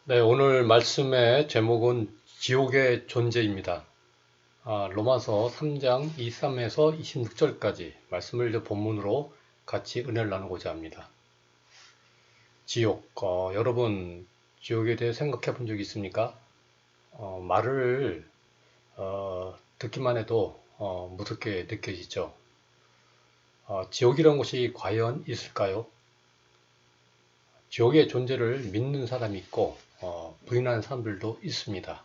네, 오늘 말씀의 제목은 지옥의 존재입니다. 로마서 3장 23에서 26절까지 말씀을 이제 본문으로 같이 은혜를 나누고자 합니다. 지옥, 여러분 지옥에 대해 생각해 본 적 있습니까? 말을 듣기만 해도 무섭게 느껴지죠. 지옥이라는 곳이 과연 있을까요? 지옥의 존재를 믿는 사람이 있고 부인하는 사람들도 있습니다.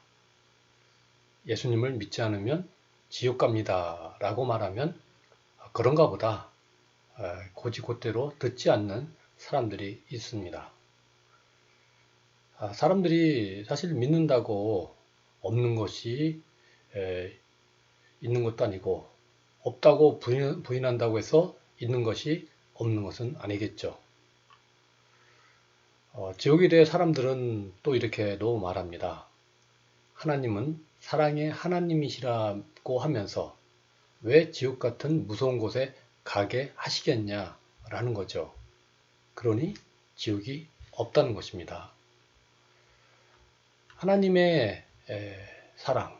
예수님을 믿지 않으면 지옥 갑니다 라고 말하면 그런가 보다 고지고대로 듣지 않는 사람들이 있습니다. 사람들이 사실 믿는다고 없는 것이 있는 것도 아니고 없다고 부인한다고 해서 있는 것이 없는 것은 아니겠죠. 지옥에 대해 사람들은 또 이렇게 너무 말합니다. 하나님은 사랑의 하나님이시라고 하면서 왜 지옥 같은 무서운 곳에 가게 하시겠냐라는 거죠. 그러니 지옥이 없다는 것입니다. 하나님의 사랑.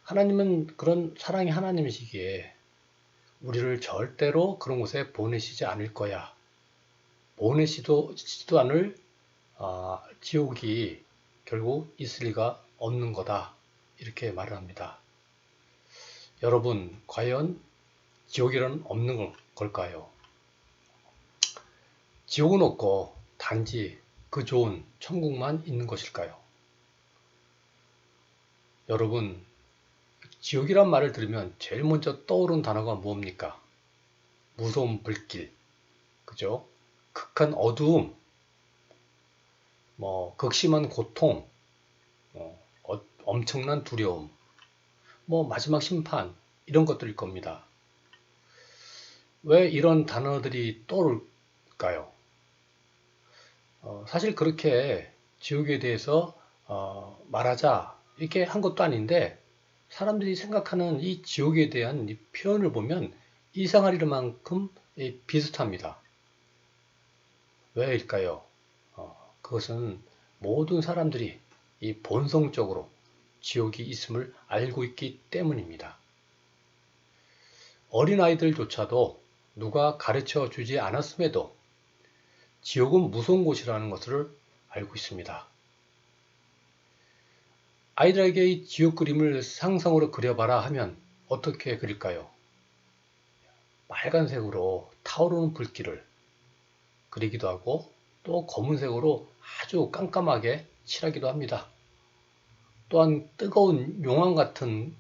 하나님은 그런 사랑의 하나님이시기에 우리를 절대로 그런 곳에 보내시지 않을 거야. 보내시지도 않을 지옥이 결국 있을 리가 없는 거다. 이렇게 말을 합니다. 여러분, 과연 지옥이란 없는 걸까요? 지옥은 없고 단지 그 좋은 천국만 있는 것일까요? 여러분, 지옥이란 말을 들으면 제일 먼저 떠오르는 단어가 무엇입니까? 무서운 불길, 그죠? 극한 어두움, 극심한 고통, 엄청난 두려움, 마지막 심판, 이런 것들일 겁니다. 왜 이런 단어들이 떠오를까요? 사실 그렇게 지옥에 대해서 말하자 이렇게 한 것도 아닌데 사람들이 생각하는 이 지옥에 대한 이 표현을 보면 이상할 만큼 비슷합니다. 왜일까요? 그것은 모든 사람들이 이 본성적으로 지옥이 있음을 알고 있기 때문입니다. 어린아이들조차도 누가 가르쳐 주지 않았음에도 지옥은 무서운 곳이라는 것을 알고 있습니다. 아이들에게 이 지옥 그림을 상상으로 그려봐라 하면 어떻게 그릴까요? 빨간색으로 타오르는 불길을 그리기도 하고 또 검은색으로 아주 깜깜하게 칠하기도 합니다. 또한 뜨거운 용암 같은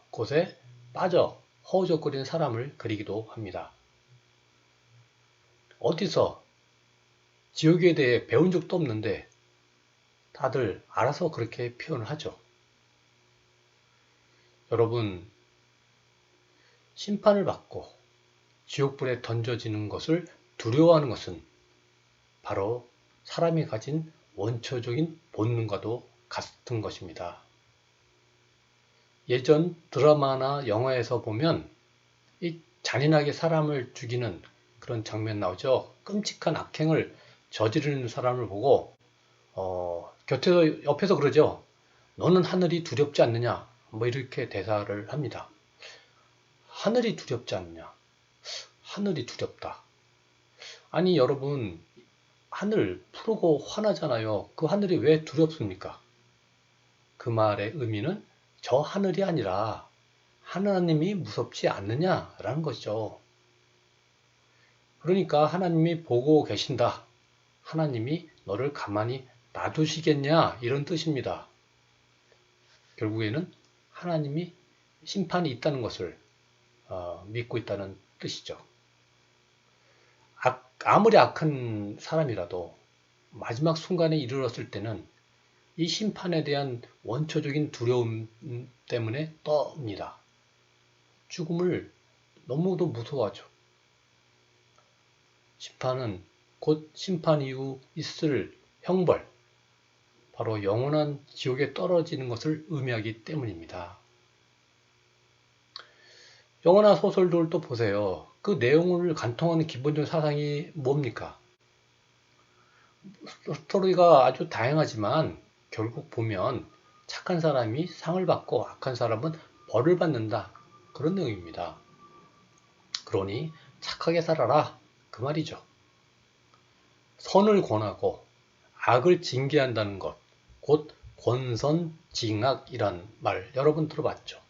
곳에 빠져 허우적거리는 사람을 그리기도 합니다. 어디서 지옥에 대해 배운 적도 없는데 다들 알아서 그렇게 표현을 하죠. 여러분, 심판을 받고 지옥불에 던져지는 것을 두려워하는 것은 바로 사람이 가진 원초적인 본능과도 같은 것입니다. 예전 드라마나 영화에서 보면 이 잔인하게 사람을 죽이는 그런 장면 나오죠. 끔찍한 악행을 저지르는 사람을 보고 옆에서 그러죠. 너는 하늘이 두렵지 않느냐? 이렇게 대사를 합니다. 하늘이 두렵지 않느냐? 하늘이 두렵다. 아니 여러분, 하늘 푸르고 환하잖아요. 그 하늘이 왜 두렵습니까? 그 말의 의미는 저 하늘이 아니라 하나님이 무섭지 않느냐라는 것이죠. 그러니까 하나님이 보고 계신다. 하나님이 너를 가만히 놔두시겠냐? 이런 뜻입니다. 결국에는 하나님이 심판이 있다는 것을 믿고 있다는 뜻이죠. 아무리 악한 사람이라도 마지막 순간에 이르렀을 때는 이 심판에 대한 원초적인 두려움 때문에 떱니다. 죽음을 너무도 무서워하죠. 심판은 곧 심판 이후 있을 형벌, 바로 영원한 지옥에 떨어지는 것을 의미하기 때문입니다. 영화나 소설들도 보세요. 그 내용을 관통하는 기본적인 사상이 뭡니까? 스토리가 아주 다양하지만 결국 보면 착한 사람이 상을 받고 악한 사람은 벌을 받는다. 그런 내용입니다. 그러니 착하게 살아라. 그 말이죠. 선을 권하고 악을 징계한다는 것, 곧 권선징악이란 말 여러분 들어봤죠.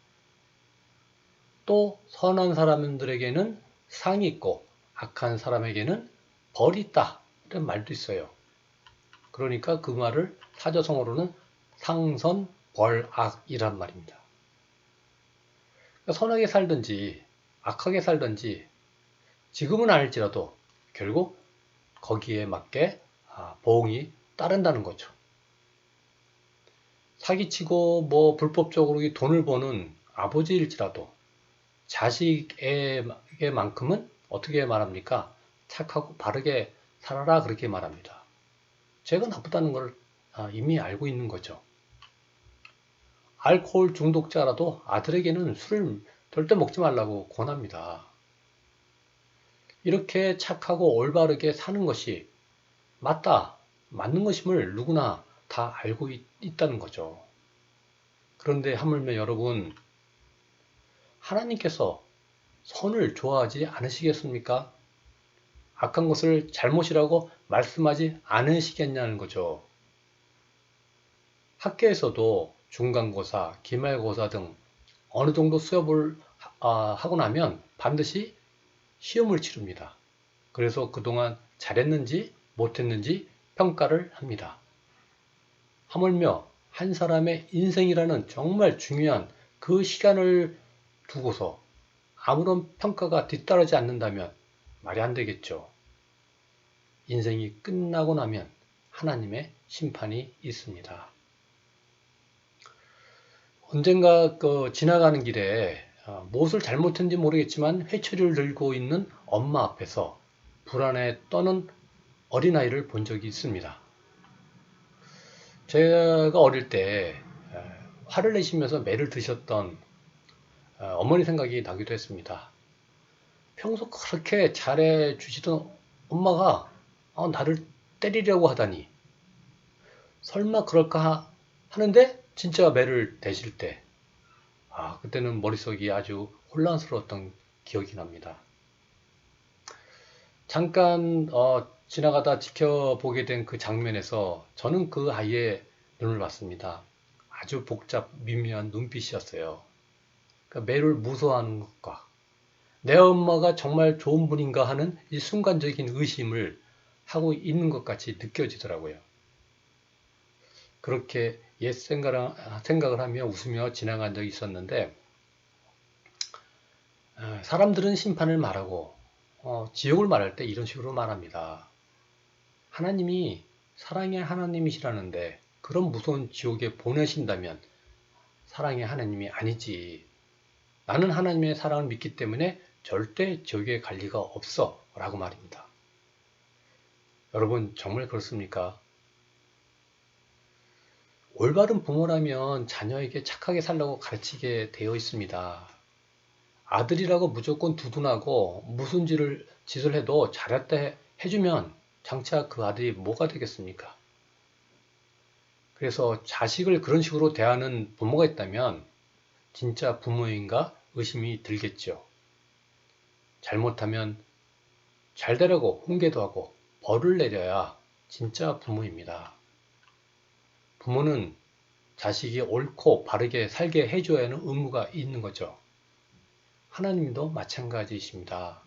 또 선한 사람들에게는 상이 있고 악한 사람에게는 벌이 있다. 이런 말도 있어요. 그러니까 그 말을 사자성어로는 상선벌악이란 말입니다. 그러니까 선하게 살든지 악하게 살든지 지금은 아닐지라도 결국 거기에 맞게 보응이 따른다는 거죠. 사기치고 불법적으로 돈을 버는 아버지일지라도 자식에게만큼은 어떻게 말합니까? 착하고 바르게 살아라 그렇게 말합니다. 죄가 나쁘다는 걸 이미 알고 있는 거죠. 알코올 중독자라도 아들에게는 술을 절대 먹지 말라고 권합니다. 이렇게 착하고 올바르게 사는 것이 맞는 것임을 누구나 다 알고 있다는 거죠. 그런데 하물며 여러분, 하나님께서 선을 좋아하지 않으시겠습니까? 악한 것을 잘못이라고 말씀하지 않으시겠냐는 거죠. 학교에서도 중간고사, 기말고사 등 어느 정도 수업을 하고 나면 반드시 시험을 치릅니다. 그래서 그동안 잘했는지 못했는지 평가를 합니다. 하물며 한 사람의 인생이라는 정말 중요한 그 시간을 두고서 아무런 평가가 뒤따르지 않는다면 말이 안 되겠죠. 인생이 끝나고 나면 하나님의 심판이 있습니다. 언젠가 지나가는 길에 무엇을 잘못했는지 모르겠지만 회초리를 들고 있는 엄마 앞에서 불안에 떠는 어린아이를 본 적이 있습니다. 제가 어릴 때 화를 내시면서 매를 드셨던 어머니 생각이 나기도 했습니다. 평소 그렇게 잘해 주시던 엄마가 나를 때리려고 하다니 설마 그럴까 하는데 진짜 매를 대실 때 그때는 머릿속이 아주 혼란스러웠던 기억이 납니다. 잠깐 지나가다 지켜보게 된 그 장면에서 저는 그 아이의 눈을 봤습니다. 아주 미묘한 눈빛이었어요. 그러니까 매를 무서워하는 것과 내 엄마가 정말 좋은 분인가 하는 이 순간적인 의심을 하고 있는 것 같이 느껴지더라고요. 그렇게 옛 생각을 하며 웃으며 지나간 적이 있었는데 사람들은 심판을 말하고 지옥을 말할 때 이런 식으로 말합니다. 하나님이 사랑의 하나님이시라는데 그런 무서운 지옥에 보내신다면 사랑의 하나님이 아니지. 나는 하나님의 사랑을 믿기 때문에 절대 지옥에 갈 리가 없어 라고 말입니다. 여러분 정말 그렇습니까? 올바른 부모라면 자녀에게 착하게 살라고 가르치게 되어 있습니다. 아들이라고 무조건 두둔하고 무슨 짓을 해도 잘했다 해주면 장차 그 아들이 뭐가 되겠습니까? 그래서 자식을 그런 식으로 대하는 부모가 있다면 진짜 부모인가 의심이 들겠죠. 잘못하면 잘 되라고 훈계도 하고 벌을 내려야 진짜 부모입니다. 부모는 자식이 옳고 바르게 살게 해줘야 하는 의무가 있는 거죠. 하나님도 마찬가지이십니다.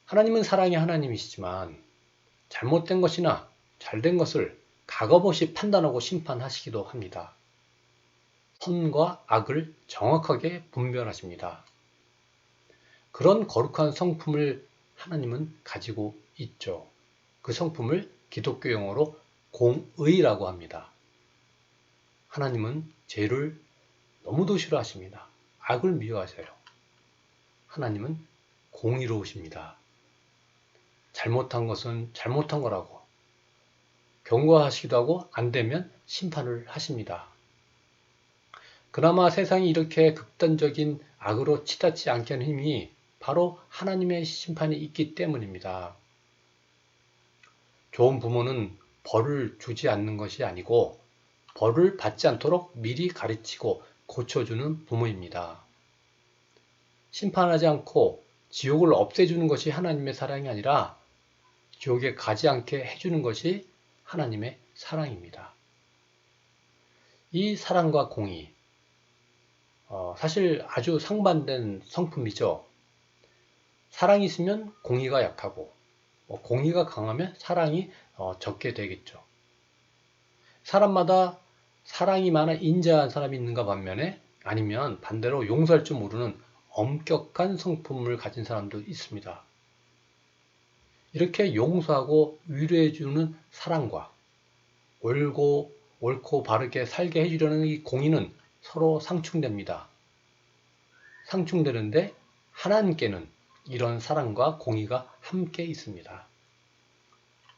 하나님은 사랑의 하나님이시지만 잘못된 것이나 잘된 것을 가감없이 판단하고 심판하시기도 합니다. 선과 악을 정확하게 분별하십니다. 그런 거룩한 성품을 하나님은 가지고 있죠. 그 성품을 기독교 용어로 공의라고 합니다. 하나님은 죄를 너무도 싫어하십니다. 악을 미워하세요. 하나님은 공의로우십니다. 잘못한 것은 잘못한 거라고 경고하시기도 하고 안 되면 심판을 하십니다. 그나마 세상이 이렇게 극단적인 악으로 치닫지 않게 하는 힘이 바로 하나님의 심판이 있기 때문입니다. 좋은 부모는 벌을 주지 않는 것이 아니고 벌을 받지 않도록 미리 가르치고 고쳐주는 부모입니다. 심판하지 않고 지옥을 없애주는 것이 하나님의 사랑이 아니라 지옥에 가지 않게 해주는 것이 하나님의 사랑입니다. 이 사랑과 공의, 사실 아주 상반된 성품이죠. 사랑이 있으면 공의가 약하고 공의가 강하면 사랑이 적게 되겠죠. 사람마다 사랑이 많아 인자한 사람이 있는가 반면에 아니면 반대로 용서할 줄 모르는 엄격한 성품을 가진 사람도 있습니다. 이렇게 용서하고 위로해주는 사랑과 옳고 바르게 살게 해주려는 이 공의는 서로 상충됩니다. 상충되는데 하나님께는 이런 사랑과 공의가 함께 있습니다.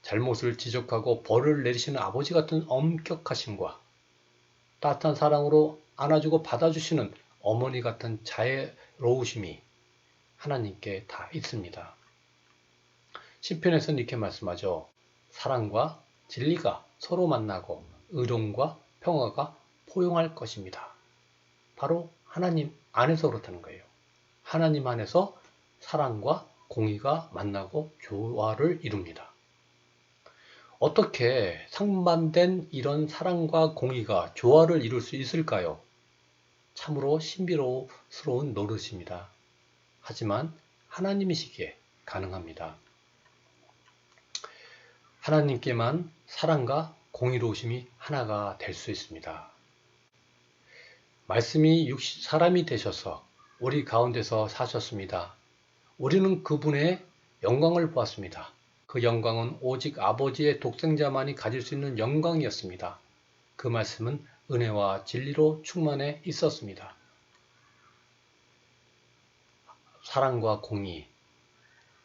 잘못을 지적하고 벌을 내리시는 아버지 같은 엄격하심과 따뜻한 사랑으로 안아주고 받아주시는 어머니 같은 자애로우심이 하나님께 다 있습니다. 시편에서는 이렇게 말씀하죠. 사랑과 진리가 서로 만나고 의로움과 평화가 포용할 것입니다. 바로 하나님 안에서 그렇다는 거예요. 하나님 안에서 사랑과 공의가 만나고 조화를 이룹니다. 어떻게 상반된 이런 사랑과 공의가 조화를 이룰 수 있을까요? 참으로 신비로운 노릇입니다. 하지만 하나님이시기에 가능합니다. 하나님께만 사랑과 공의로우심이 하나가 될 수 있습니다. 말씀이 사람이 되셔서 우리 가운데서 사셨습니다. 우리는 그분의 영광을 보았습니다. 그 영광은 오직 아버지의 독생자만이 가질 수 있는 영광이었습니다. 그 말씀은 은혜와 진리로 충만해 있었습니다. 사랑과 공의,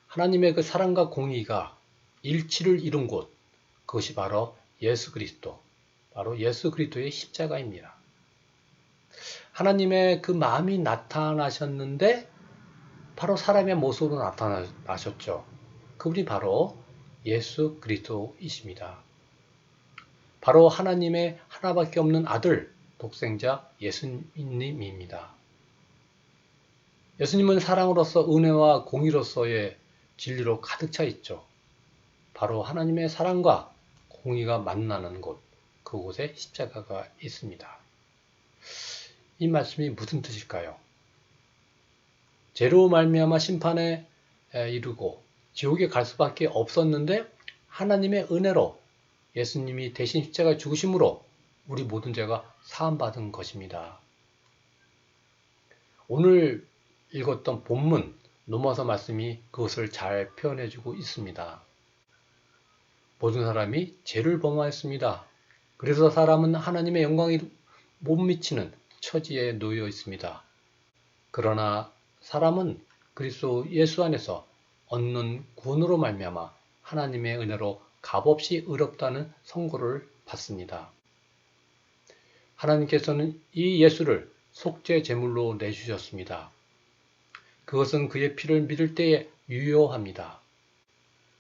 하나님의 그 사랑과 공의가 일치를 이룬 곳, 그것이 바로 예수 그리스도, 바로 예수 그리스도의 십자가입니다. 하나님의 그 마음이 나타나셨는데 바로 사람의 모습으로 나타나셨죠. 그분이 바로 예수 그리스도이십니다. 바로 하나님의 하나밖에 없는 아들, 독생자 예수님입니다. 예수님은 사랑으로서 은혜와 공의로서의 진리로 가득 차 있죠. 바로 하나님의 사랑과 공의가 만나는 곳, 그곳에 십자가가 있습니다. 이 말씀이 무슨 뜻일까요? 죄로 말미암아 심판에 이르고 지옥에 갈 수밖에 없었는데 하나님의 은혜로 예수님이 대신 십자가에 죽으심으로 우리 모든 죄가 사함받은 것입니다. 오늘 읽었던 본문 로마서 말씀이 그것을 잘 표현해주고 있습니다. 모든 사람이 죄를 범하였습니다. 그래서 사람은 하나님의 영광이 못 미치는 처지에 놓여 있습니다. 그러나 사람은 그리스도 예수 안에서 얻는 구원으로 말미암아 하나님의 은혜로 값없이 의롭다는 선고를 받습니다. 하나님께서는 이 예수를 속죄 제물로 내주셨습니다. 그것은 그의 피를 믿을 때에 유효합니다.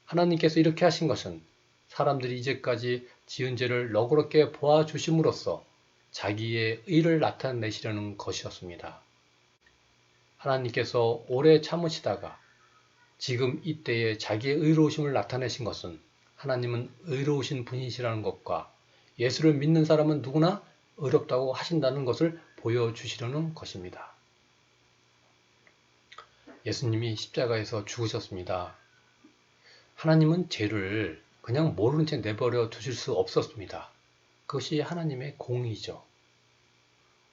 하나님께서 이렇게 하신 것은 사람들이 이제까지 지은 죄를 너그럽게 보아주심으로써 자기의 의를 나타내시려는 것이었습니다. 하나님께서 오래 참으시다가 지금 이때에 자기의 의로우심을 나타내신 것은 하나님은 의로우신 분이시라는 것과 예수를 믿는 사람은 누구나 의롭다고 하신다는 것을 보여주시려는 것입니다. 예수님이 십자가에서 죽으셨습니다. 하나님은 죄를 그냥 모른 채 내버려 두실 수 없었습니다. 그것이 하나님의 공의죠.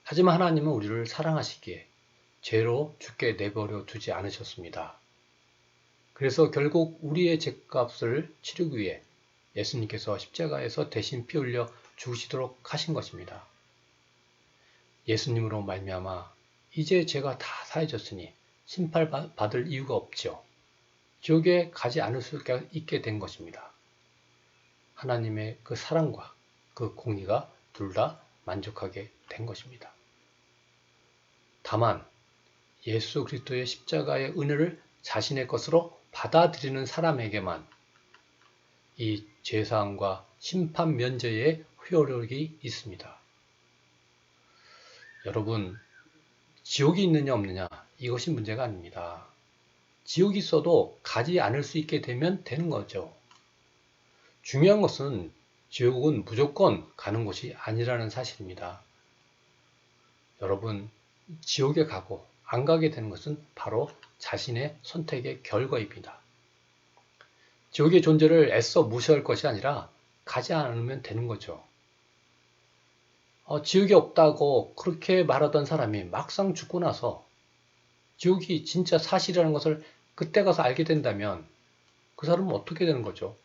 하지만 하나님은 우리를 사랑하시기에 죄로 죽게 내버려 두지 않으셨습니다. 그래서 결국 우리의 죄값을 치르기 위해 예수님께서 십자가에서 대신 피 흘려 죽으시도록 하신 것입니다. 예수님으로 말미암아 이제 죄가 다 사해졌으니 심판받을 이유가 없죠. 지옥에 가지 않을 수 있게 된 것입니다. 하나님의 그 사랑과 그 공의가 둘 다 만족하게 된 것입니다. 다만 예수 그리스도의 십자가의 은혜를 자신의 것으로 받아들이는 사람에게만 이 제사함과 심판 면제의 효력이 있습니다. 여러분, 지옥이 있느냐 없느냐 이것이 문제가 아닙니다. 지옥이 있어도 가지 않을 수 있게 되면 되는 거죠. 중요한 것은 지옥은 무조건 가는 곳이 아니라는 사실입니다. 여러분, 지옥에 가고 안 가게 되는 것은 바로 자신의 선택의 결과입니다. 지옥의 존재를 애써 무시할 것이 아니라 가지 않으면 되는 거죠. 지옥이 없다고 그렇게 말하던 사람이 막상 죽고 나서 지옥이 진짜 사실이라는 것을 그때 가서 알게 된다면 그 사람은 어떻게 되는 거죠?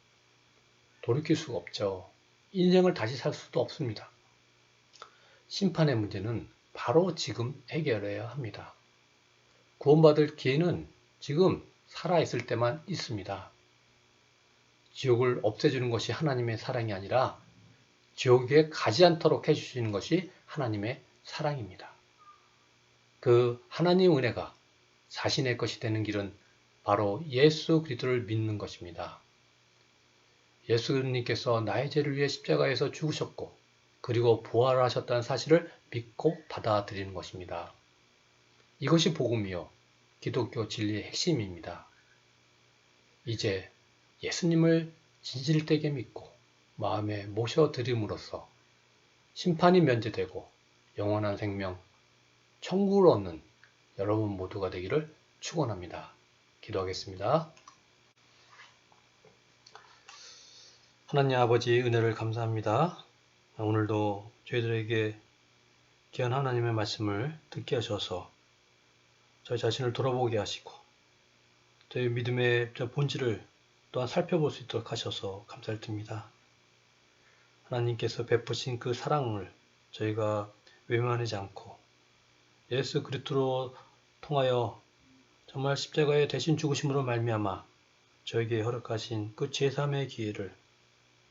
돌이킬 수가 없죠. 인생을 다시 살 수도 없습니다. 심판의 문제는 바로 지금 해결해야 합니다. 구원받을 기회는 지금 살아있을 때만 있습니다. 지옥을 없애주는 것이 하나님의 사랑이 아니라 지옥에 가지 않도록 해주시는 것이 하나님의 사랑입니다. 그 하나님의 은혜가 자신의 것이 되는 길은 바로 예수 그리스도를 믿는 것입니다. 예수님께서 나의 죄를 위해 십자가에서 죽으셨고 그리고 부활하셨다는 사실을 믿고 받아들이는 것입니다. 이것이 복음이요 기독교 진리의 핵심입니다. 이제 예수님을 진실되게 믿고 마음에 모셔드림으로써 심판이 면제되고 영원한 생명, 천국을 얻는 여러분 모두가 되기를 축원합니다. 기도하겠습니다. 하나님 아버지 은혜를 감사합니다. 오늘도 저희들에게 귀한 하나님의 말씀을 듣게 하셔서 저희 자신을 돌아보게 하시고 저희 믿음의 본질을 또한 살펴볼 수 있도록 하셔서 감사를 드립니다. 하나님께서 베푸신 그 사랑을 저희가 외면하지 않고 예수 그리스도로 통하여 정말 십자가의 대신 죽으심으로 말미암아 저에게 허락하신 그 제3의 기회를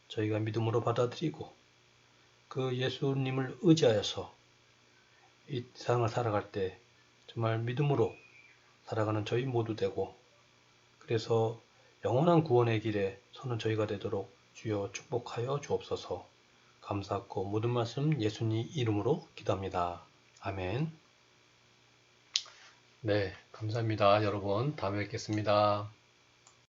저희가 믿음으로 받아들이고 그 예수님을 의지하여서 이 세상을 살아갈 때 정말 믿음으로 살아가는 저희 모두 되고 그래서 영원한 구원의 길에 서는 저희가 되도록 주여 축복하여 주옵소서. 감사하고 모든 말씀 예수님 이름으로 기도합니다. 아멘. 네, 감사합니다. 여러분 다음에 뵙겠습니다.